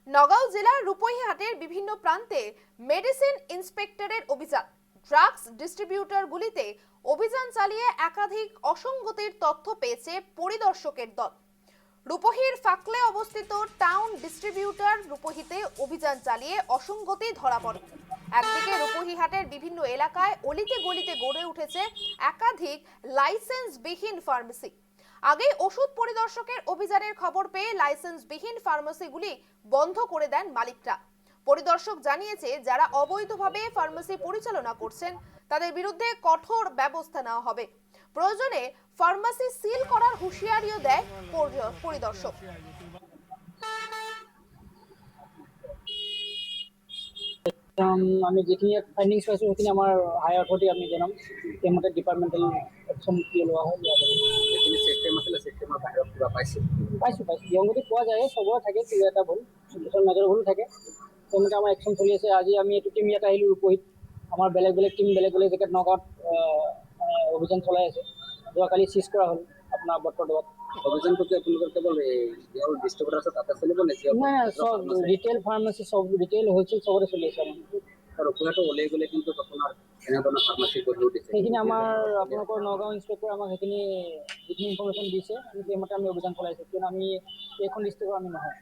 নগাঁও জেলার রূপইহাটের বিভিন্ন প্রান্তে মেডিসিন ইন্সপেক্টরের অভিযান। ড্রাগস ডিস্ট্রিবিউটরগুলিতে অভিযান চালিয়ে একাধিক অসঙ্গতির তথ্য পেয়েছে পরিদর্শকের দল। রূপহির ফাকলে অবস্থিত টাউন ডিস্ট্রিবিউটর রূপহিতে অভিযান চালিয়ে অসঙ্গতি ধরা পড়ে। একদিকে রূপহিহাটের বিভিন্ন এলাকায় অলিতে গলিতে গড়ে উঠেছে একাধিক লাইসেন্সবিহীন ফার্মেসি। আগে ওষুধ পরিদর্শকের অভিযানের খবর পেয়ে লাইসেন্সবিহীন ফার্মেসিগুলি বন্ধ করে দেন মালিকরা। পরিদর্শক জানিয়েছে, যারা অবৈধভাবে ফার্মেসি পরিচালনা করছেন তাদের বিরুদ্ধে কঠোর ব্যবস্থা নেওয়া হবে। প্রয়োজনে ফার্মেসি সিল করার হুঁশিয়ারিও দেয় পরিদর্শক। আমি যিখিনি ফাইণ্ডিংছ পাইছোঁ সেইখিনি আমাৰ হায়াৰ অথৰিটি আমি জনাম, সেইমতে ডিপাৰ্টমেণ্টেল একশ্যন কি লোৱা হয়। যিখিনি চিষ্টেম আছিলে চিষ্টেমৰ বাহিৰত কিবা পাইছে? পাইছোঁ বিসংগতি পোৱা যায়, চবৰে থাকে কিবা এটা ভুল, কিছুমান মাজৰ ভুল থাকে। তেনেকৈ আমাৰ একশ্যন চলি আছে। আজি আমি এইটো টিম ইয়াত আহিলোঁ ৰূপহীত, আমাৰ বেলেগ বেলেগ টিম বেলেগ বেলেগ জেগাত নগাঁৱত অভিযান চলাই আছে। যোৱাকালি চিজ কৰা হ'ল আপোনাৰ বট্ৰদোৱাত। অভিযানটো আপোনালোকৰ কেৱল যিবোৰ ডিষ্ট্ৰিবিউটৰ আছে তাতে চলিব নে? নাই, চব ৰিটেইল ফাৰ্মাচী, চব ৰিটেইল হ'লচেল চবতে চলি আছে আমাৰ। ৰূপহীটো ওলাই গ'লে কিন্তু আপোনাৰ এনেধৰণৰ ফাৰ্মাচী গঢ়ি উঠিছে। সেইখিনি আমাৰ আপোনালোকৰ নগাঁও ইনস্পেক্টৰে আমাক সেইখিনি যিখিনি ইনফৰ্মেশ্যন দিছে আমি সেইমতে আমি অভিযান চলাইছোঁ, কিয়নো আমি এইখন ডিষ্ট্ৰিক্টৰ আমি নহয়।